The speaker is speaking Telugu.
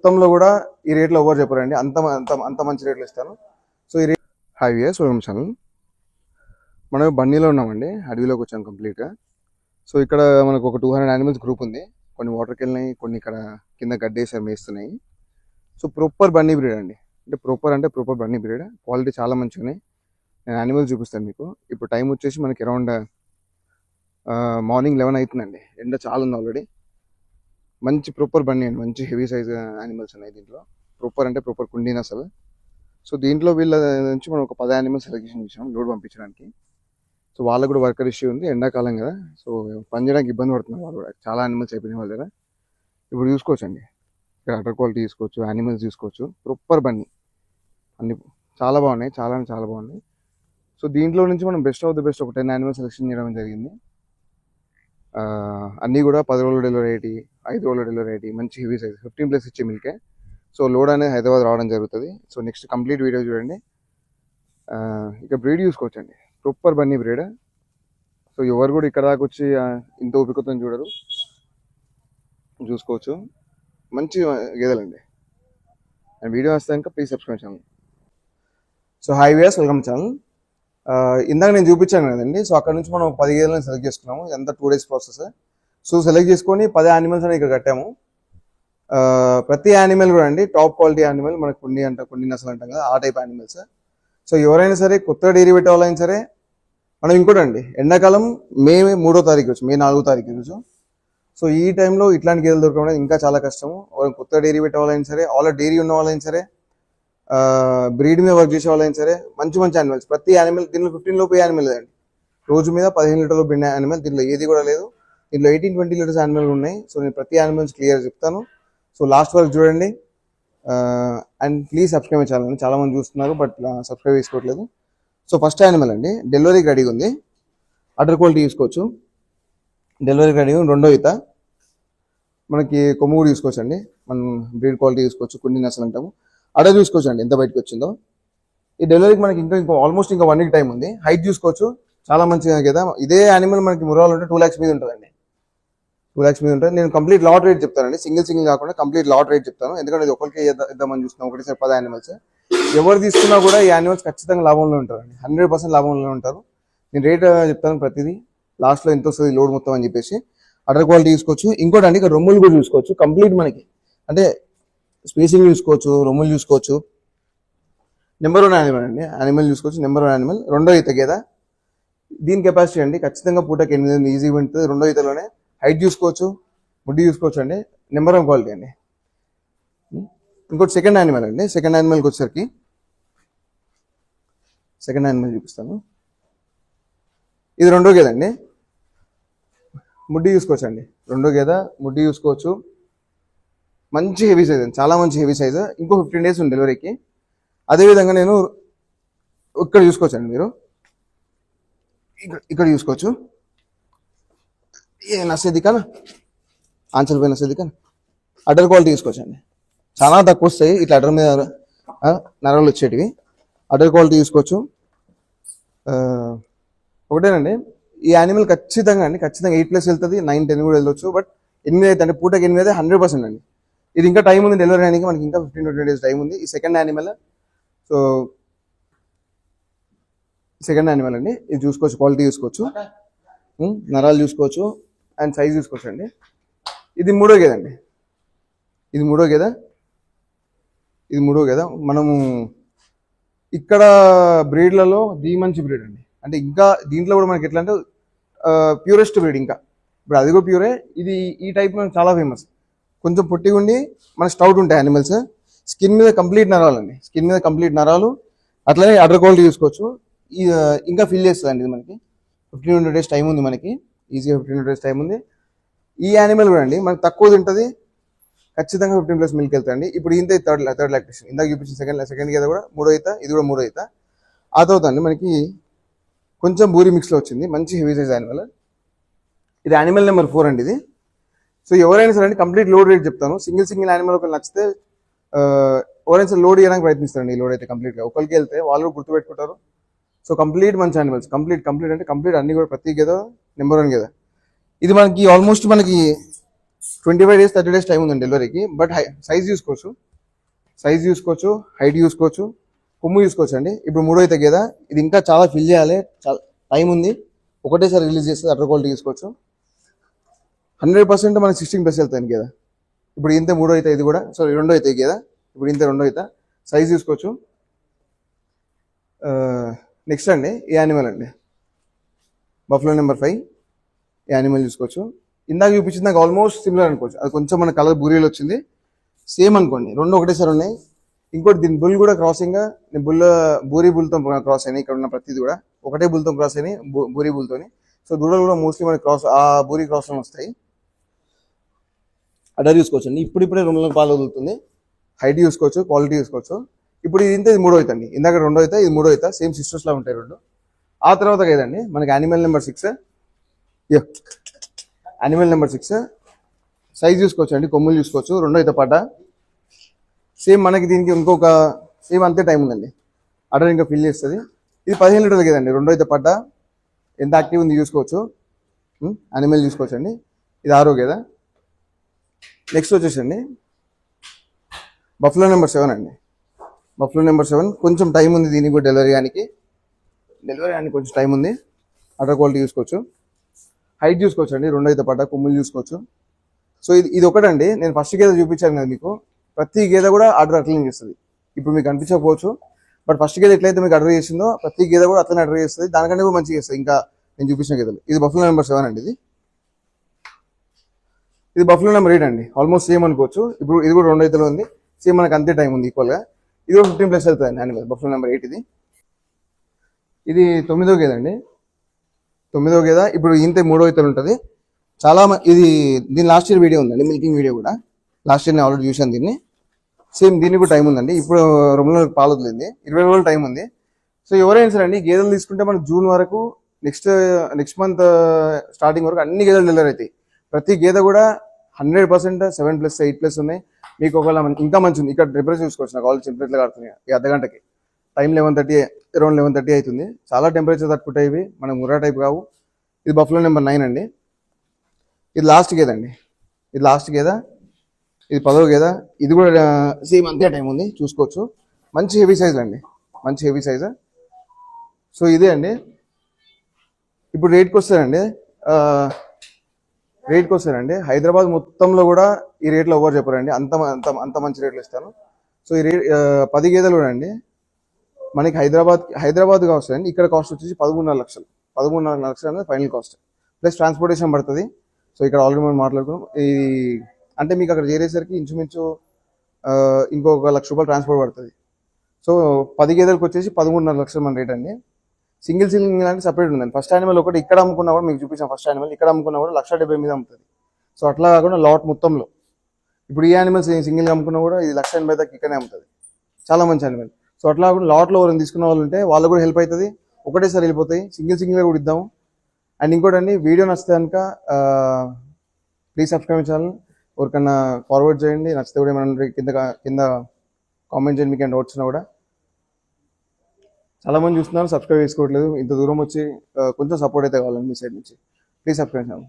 మొత్తంలో కూడా ఈ రేట్లో ఎవరు చెప్పారండి, అంత అంత అంత మంచి రేట్లు ఇస్తాను. సో ఈ రేట్ హైవే వెల్కమ్ ఛానల్. మనం బన్నీలో ఉన్నామండి, అడవిలోకి వచ్చాం కంప్లీట్గా. సో ఇక్కడ మనకు ఒక 200 యానిమల్స్ గ్రూప్ ఉంది. కొన్ని వాటర్కి వెళ్ళినాయి, కొన్ని ఇక్కడ కింద గడ్డేసారి మేస్తున్నాయి. సో ప్రాపర్ బన్నీ బ్రీడ్ అండి, అంటే ప్రాపర్ బన్నీ బ్రీడ్. క్వాలిటీ చాలా మంచిగా ఉన్నాయి. నేను యానిమల్స్ చూపిస్తాను మీకు. ఇప్పుడు టైం వచ్చేసి మనకి అరౌండ్ మార్నింగ్ 11 అవుతుందండి. ఎండ చాలా ఉంది ఆల్రెడీ. మంచి ప్రాపర్ బన్నీ అండి, మంచి హెవీ సైజ్ యానిమల్స్ ఉన్నాయి దీంట్లో. ప్రాపర్ కుండీని అసలు. సో దీంట్లో వీళ్ళ నుంచి మనం ఒక 10 యానిమల్స్ సెలెక్షన్ చేసాం లోడ్ పంపించడానికి. సో వాళ్ళకు కూడా వర్కర్ ఇష్యూ ఉంది, ఎండాకాలం కదా. సో పని చేయడానికి ఇబ్బంది పడుతున్నారు వాళ్ళు కూడా, చాలా యానిమల్స్ అయిపోయినాయి వాళ్ళ దగ్గర. ఇప్పుడు చూసుకోవచ్చు అండి, ఇక్కడ అటర్ క్వాలిటీ తీసుకోవచ్చు, యానిమల్స్ తీసుకోవచ్చు. ప్రాపర్ బన్నీ అన్ని చాలా బాగున్నాయి, చాలా బాగున్నాయి. సో దీంట్లో నుంచి మనం బెస్ట్ ఆఫ్ ద బెస్ట్ ఒక 10 యానిమల్స్ సెలెక్షన్ చేయడం జరిగింది. అన్నీ కూడా 10 రోజుల డెలివరీ అయ్యి, 5 రోజుల డెలివరీ అయ్యి, మంచి హెవీ సైజ్ 15+ ఇచ్చే మిల్కే. సో లోడ్ అనేది హైదరాబాద్ రావడం జరుగుతుంది. సో నెక్స్ట్ కంప్లీట్ వీడియో చూడండి. ఇక బ్రీడ్ చూసుకోవచ్చండి, ప్రాపర్ బన్నీ బ్రీడ్. సో ఎవరు కూడా ఇక్కడ దాకా వచ్చి ఇంత ఓపికతో చూడరు, చూసుకోవచ్చు. మంచి గేదెలండి. అండ్ వీడియో వస్తాక please subscribe channel. So hi viewers, welcome channel. ఇందాక నేను చూపించాను కదండి. సో అక్కడ నుంచి మనం 10 గేదెలను సెలెక్ట్ చేసుకున్నాము. ఎంత 2 days ప్రాసెస్. సో సెలెక్ట్ చేసుకొని 10 యానిమల్స్ అని ఇక్కడ కట్టాము. ప్రతి యానిమల్ కూడా అండి టాప్ క్వాలిటీ యానిమల్. మనకు కొన్ని నసలు అంటాం కదా, ఆ టైప్ యానిమల్స్. సో ఎవరైనా సరే కొత్తగా డైరీ పెట్టే వాళ్ళైనా సరే, మనం ఇంకోటి అండి, ఎండాకాలం మే 3వ తారీఖు మే 4వ తారీఖు రోజు. సో ఈ టైంలో ఇట్లాంటి గేదెలు దొరకడం ఇంకా చాలా కష్టము. కొత్త డైరీ పెట్టే వాళ్ళైనా సరే, ఆల్రెడీ డైరీ ఉన్న వాళ్ళైనా సరే, బ్రీడ్ మీద వర్క్ చేసే వాళ్ళైనా సరే, మంచి యానిమల్స్. ప్రతి యానిమల్ దీంట్లో 15 లోపు యానిమల్ లేదండి. రోజు మీద 15 లీటర్లు బిన్న యానిమల్. దీంట్లో ఏది కూడా లేదు. దీంట్లో 18-20 లీటర్స్ యానిమల్ ఉన్నాయి. సో నేను ప్రతి యానిమల్స్ క్లియర్ చెప్తాను. సో లాస్ట్ వరకు చూడండి. And please subscribe channel. చాలా మంది చూస్తున్నారు బట్ సబ్స్క్రైబ్ చేసుకోవట్లేదు. సో ఫస్ట్ యానిమల్ అండి, డెలివరీకి రెడీగా ఉంది. అడర్ క్వాలిటీ తీసుకోవచ్చు, డెలివరీకి రెడీగా ఉంది. రెండో ఈత మనకి కొమ్ము కూడా తీసుకోవచ్చు అండి. మనం బ్రీడ్ క్వాలిటీ తీసుకోవచ్చు, కొన్ని నసలు అంటాము. అడర్ చూసుకోవచ్చు అండి ఎంత బయటకు వచ్చిందో. ఈ డెలివరీకి మనకి ఇంకా ఆల్మోస్ట్ ఇంకా 1 week టైం ఉంది. హైట్ చూసుకోవచ్చు, చాలా మంచిగా కదా. ఇదే యానిమల్ మనకి మురాలు ఉంటే 2 lakhs మీద ఉంటుందండి. 2 lakhs మీద ఉంటుంది. నేను కంప్లీట్ లాట్ రేట్ చెప్తానండి, సింగిల్ కాకుండా కంప్లీట్ లాట్ రేట్ చెప్తాను. ఎందుకంటే ఇది ఒకరికి ఇద్దామని చూస్తున్నాం, ఒకటేసారి 10 యానిమల్స్. ఎవరు తీసుకున్నా కూడా ఈ యానిమల్స్ ఖచ్చితంగా లాభంలో ఉంటారండి, 100% లాభంలో ఉంటారు. నేను రేట్ చెప్తాను ప్రతిదీ, లాస్ట్లో ఎంత వస్తుంది లోడ్ మొత్తం అని చెప్పేసి. అడర్ క్వాలిటీ చూసుకోవచ్చు. ఇంకోటి అండి, ఇక్కడ రొమ్ములు కూడా చూసుకోవచ్చు. కంప్లీట్ మనకి అంటే స్పేసింగ్ చూసుకోవచ్చు, రొమ్ములు చూసుకోవచ్చు. నెంబర్ 1 యానిమల్ అండి, యానిమల్ చూసుకోవచ్చు. Number 1 animal. రెండో ఈత గేద. దీని కెపాసిటీ అండి ఖచ్చితంగా పూటకి 8 ఈజీగా ఉంటుంది రెండో ఈతలోనే. హైట్ చూసుకోవచ్చు, ముడ్డి చూసుకోవచ్చు అండి. నెంబర్ 1 క్వాలిటీ అండి. ఇంకోటి సెకండ్ యానిమల్ అండి. సెకండ్ యానిమల్కి వచ్చేసరికి సెకండ్ యానిమల్ చూపిస్తాను. ఇది రెండో గేద అండి. ముడ్డి చూసుకోవచ్చు అండి, రెండో గేద. ముడ్డి చూసుకోవచ్చు, మంచి హెవీ సైజ్ అండి, చాలా మంచి హెవీ సైజ్. ఇంకో 15 days ఉంది డెలివరీకి. అదేవిధంగా నేను ఇక్కడ చూసుకోవచ్చు అండి, మీరు ఇక్కడ చూసుకోవచ్చు. ఏ నసేది కానా ఆంచల్ పోయి నసేది కానీ అడర్ క్వాలిటీ తీసుకోవచ్చు అండి. చాలా తక్కువ వస్తాయి ఇట్లా అడర్ మీద నరాలు వచ్చేటివి. అడర్ క్వాలిటీ తీసుకోవచ్చు. ఒకటేనండి, ఈ యానిమల్ ఖచ్చితంగా 8+ వెళ్తుంది, 9-10 కూడా వెళ్ళొచ్చు. బట్ 8 అయితే అంటే పూటకి 8 అయితే 100% అండి. ఇది ఇంకా టైం ఉంది డెలివరీ అయ్యానికి, మనకి ఇంకా 15-20 days టైం ఉంది. ఈ second animal. So second animal అండి, ఇది చూసుకోవచ్చు, క్వాలిటీ చూసుకోవచ్చు, నరాలు చూసుకోవచ్చు, అండ్ సైజ్ చూసుకోవచ్చు అండి. ఇది మూడో గేద అండి. ఇది మూడో గేద. మనము ఇక్కడ బ్రీడ్లలో మంచి బ్రీడ్ అండి. అంటే ఇంకా దీంట్లో కూడా మనకి ఎట్లా అంటే ప్యూరెస్ట్ బ్రీడ్. ఇంకా ఇప్పుడు అది కూడా ప్యూరే. ఇది ఈ టైప్ మనకు చాలా ఫేమస్. కొంచెం పొట్టిగా ఉండి మన స్టౌట్ ఉంటాయి యానిమల్స్. స్కిన్ మీద కంప్లీట్ నరాలు అండి, స్కిన్ మీద కంప్లీట్ నరాలు. అట్లనే అడర్ క్వాలిటీ చూసుకోవచ్చు. ఇంకా ఫిల్ చేస్తుంది అండి. ఇది మనకి 15-20 days టైం ఉంది, మనకి ఈజీగా 15-20 days టైం ఉంది. ఈ యానిమల్ కూడా అండి మనకి తక్కువ తింటుంది, ఖచ్చితంగా 15+ మిల్క్ వెళ్తాయండి. ఇప్పుడు ఇంత థర్డ్ లాక్టేషన్. ఇందాక చూపించిన సెకండ్ గేద కూడా మూడో ఈత, ఇది కూడా మూడో ఈత. ఆ తర్వాత అండి మనకి కొంచెం బూరి మిక్స్లో వచ్చింది, మంచి హెవీ సైజ్ యానిమల్. ఇది యానిమల్ నెంబర్ 4 అండి ఇది. సో ఎవరైనా సరే అండి కంప్లీట్ లోడ్ రేట్ చెప్తాను. సింగిల్ యానిమల్ ఒకరు నచ్చితే ఎవరైనా సరే లోడ్ చేయడానికి ప్రయత్నిస్తారండి. ఈ లోడ్ అయితే కంప్లీట్గా ఒకరికి వెళ్తే వాళ్ళు గుర్తుపెట్టుకుంటారు. సో కంప్లీట్ మంచి యానిమల్స్, కంప్లీట్ అంటే కంప్లీట్ అన్ని కూడా ప్రతి గేద నెంబర్ 1 గేద. ఇది మనకి ఆల్మోస్ట్ మనకి 25 days 30 days టైం ఉందండి డెలివరీకి. బట్ సైజ్ చూసుకోవచ్చు, హైట్ చూసుకోవచ్చు, కొమ్ము చూసుకోవచ్చు అండి. ఇప్పుడు మూడో అయితే గేదా, ఇది ఇంకా చాలా ఫిల్ చేయాలి, చాలా టైం ఉంది. ఒకటేసారి రిలీజ్ చేస్తుంది, అటర్ క్వాలిటీ తీసుకోవచ్చు. 100% మనకి 16+ వెళ్తాయి గేదా. ఇప్పుడు ఇంత మూడో అయితే, ఇది కూడా సారీ రెండో అయితే గేదా, ఇప్పుడు ఇంత రెండో అయితే. సైజ్ చూసుకోవచ్చు. నెక్స్ట్ అండి ఈ యానిమల్ అండి, బఫ్లో నెంబర్ 5. ఈ యానిమల్ చూసుకోవచ్చు. ఇందాక చూపించింది నాకు ఆల్మోస్ట్ సిమిలర్ అనుకోవచ్చు. అది కొంచెం మన కలర్ బూరీలు వచ్చింది, సేమ్ అనుకోండి, రెండు ఒకటేసారి ఉన్నాయి. ఇంకోటి దీని బుల్ కూడా క్రాసింగ్, బూరీ బుల్తో క్రాస్ అయినాయి. ఇక్కడ ఉన్న ప్రతిది కూడా ఒకటే బుల్తో క్రాస్ అయినాయి, బూరీ బుల్తోని. సో దూడలు కూడా మోస్ట్లీ మనకి క్రాస్, ఆ బూరీ క్రాస్లో వస్తాయి. అడర్ చూసుకోవచ్చు అండి, ఇప్పుడిప్పుడే 2 నెలల పాలు వదులుతుంది. హైట్ చూసుకోవచ్చు, క్వాలిటీ చూసుకోవచ్చు. ఇప్పుడు ఇది ఇంత, ఇది మూడో అవుతుంది. ఇందాక రెండో అవుతా, ఇది మూడో అవుతా. సేమ్ సిస్టర్స్ లా ఉంటాయి రెండు. ఆ తర్వాత ఏదండి మనకి animal number 6. Animal number 6 size చూసుకోవచ్చు అండి, కొమ్ములు చూసుకోవచ్చు. రెండో అయితే పడ్డ సేమ్ మనకి దీనికి ఇంకొక సేమ్ అంతే టైం ఉందండి. అడర్ ఇంకా ఫిల్ చేస్తుంది. ఇది 15 లీటర్లు కదండి. రెండో అయితే పడ్డ ఎంత యాక్టివ్ ఉంది చూసుకోవచ్చు. యానిమల్ చూసుకోవచ్చు అండి. ఇది 6 గేదా. నెక్స్ట్ వచ్చేసండి బఫ్లో నెంబర్ 7 అండి. బఫ్లో నెంబర్ 7 కొంచెం టైం ఉంది దీనికి కూడా డెలివరీ కానీ కొంచెం టైం ఉంది. అటర్ క్వాలిటీ చూసుకోవచ్చు, హైట్ చూసుకోవచ్చు అండి. రెండో అయితే పడ్డ కొమ్ములు చూసుకోవచ్చు. సో ఇది ఒకటండి. నేను ఫస్ట్ గేద చూపించాను కదా మీకు, ప్రతి గేద కూడా ఆర్డర్ అట్లనే చేస్తుంది. ఇప్పుడు మీకు అనిపించకపోవచ్చు, బట్ ఫస్ట్ గేద ఎట్లయితే మీకు ఆర్డర్ చేసిందో ప్రతి గేద కూడా అట్లనే ఆర్డర్ చేస్తుంది. దానికంటే కూడా మంచిగా చేస్తుంది ఇంకా నేను చూపించిన గేదలు. ఇది బఫ్లో నెంబర్ 7 అండి. ఇది బఫ్లో నెంబర్ 8 అండి. ఆల్మోస్ట్ సేమ్ అనుకోవచ్చు. ఇప్పుడు ఇది కూడా రెండు అయితేలో ఉంది, సేమ్ మనకు అంతే టైం ఉంది ఈక్వల్గా. ఇది కూడా 15+ వెళ్తుంది యానిమల్. బఫ్లో నెంబర్ 8 ఇది 9వ గేద అండి. 9వ గేద. ఇప్పుడు ఇంత మూడో ఇతలు ఉంటుంది. చాలా ఇది దీని లాస్ట్ ఇయర్ వీడియో ఉందండి, మిల్కింగ్ వీడియో కూడా. లాస్ట్ ఇయర్ నేను ఆల్రెడీ చూశాను దీన్ని. సేమ్ దీనికి కూడా టైం ఉందండి. ఇప్పుడు 2 నెలలకు పాలు వదిలింది, 20 రోజులు టైం ఉంది. సో ఎవరైనా సరే అండి గేదెలు తీసుకుంటే మనకు జూన్ వరకు, నెక్స్ట్ మంత్ స్టార్టింగ్ వరకు అన్ని గేదెలు డెలివరీ అవుతాయి. ప్రతి గేదె కూడా 100% 7+, 8+ ఉన్నాయి. మీకు ఒకవేళ ఇంకా మంచి ఉంది. ఇక్కడ టెంపరేచర్ చూసుకోవచ్చు. నాకు ఆల్రెడీ టెంపరేచర్ కాడుతున్నాయి ఈ అర్ధగంటకి. టైం 11:30, అరౌండ్ 11:30 అవుతుంది. చాలా టెంపరేచర్ తట్టుకుంటాయి ఇవి, మనకు ముర్రా టైప్ కావు. ఇది బఫ్లో నెంబర్ 9 అండి. ఇది లాస్ట్ గేద అండి. ఇది 10వ గేద. ఇది కూడా సేమ్ అంతే టైం ఉంది, చూసుకోవచ్చు. మంచి హెవీ సైజ్ అండి, మంచి హెవీ సైజ్. సో ఇదే అండి. ఇప్పుడు రేట్కి వస్తారండి. హైదరాబాద్ మొత్తంలో కూడా ఈ రేట్లో ఎవరు చెప్పారండి, అంత మంచి రేట్లు ఇస్తాను. సో ఈ 10 గేదెలు కూడా అండి మనకి హైదరాబాద్గా వస్తాయండి. ఇక్కడ కాస్ట్ వచ్చేసి 13.5 లక్షలు. 13.5 లక్షలు అనేది ఫైనల్ కాస్ట్, ప్లస్ ట్రాన్స్పోర్టేషన్ పడుతుంది. సో ఇక్కడ ఆల్రెడీ మనం మాట్లాడుకున్నాం. ఈ అంటే మీకు అక్కడ చేరేసరికి ఇంచుమించు ఇంకొక ₹1,00,000 ట్రాన్స్పోర్ట్ పడుతుంది. సో 10 గేదెలకు వచ్చేసి 13.5 లక్షలు మన రేట్ అండి. సింగిల్ అంటే సపరేట్ ఉందండి. ఫస్ట్ యానిమల్ ఒకటి ఇక్కడ అమ్ముకున్నా కూడా, మీకు చూపించాం ఫస్ట్ యానిమల్ ఇక్కడ అమ్ముకున్నా కూడా 1,70,000 మీద అమ్ముతుంది. సో అట్లా కాకుండా లాట్ మొత్తంలో ఇప్పుడు ఈ యానిమల్స్ సింగిల్గా అమ్ముకున్నా కూడా ఇది 1,80,000 దాకా ఇక్కడనే అమ్ముతుంది. చాలా మంచి యానిమల్. సో అట్లా కాకుండా లాట్లో ఎవరైనా తీసుకున్న వాళ్ళు ఉంటే వాళ్ళకు కూడా హెల్ప్ అవుతుంది. ఒకటేసారి వెళ్ళిపోతాయి, సింగిల్గా కూడా ఇద్దాము. అండ్ ఇంకోటి అండి, వీడియో నచ్చితే కనుక ప్లీజ్ సబ్స్క్రైబ్ ఛానల్. ఎవరికన్నా ఫార్వర్డ్ చేయండి. నచ్చితే కూడా ఏమైనా కింద కామెంట్ చేయండి. మీకు డౌట్స్ ఉన్నా కూడా. చాలా మంది చూస్తున్నారు, సబ్స్క్రైబ్ చేసుకోవట్లేదు. ఇంత దూరం వచ్చి కొంచెం సపోర్ట్ అయితే కావాలండి మీ సైడ్ నుంచి. Please subscribe channel.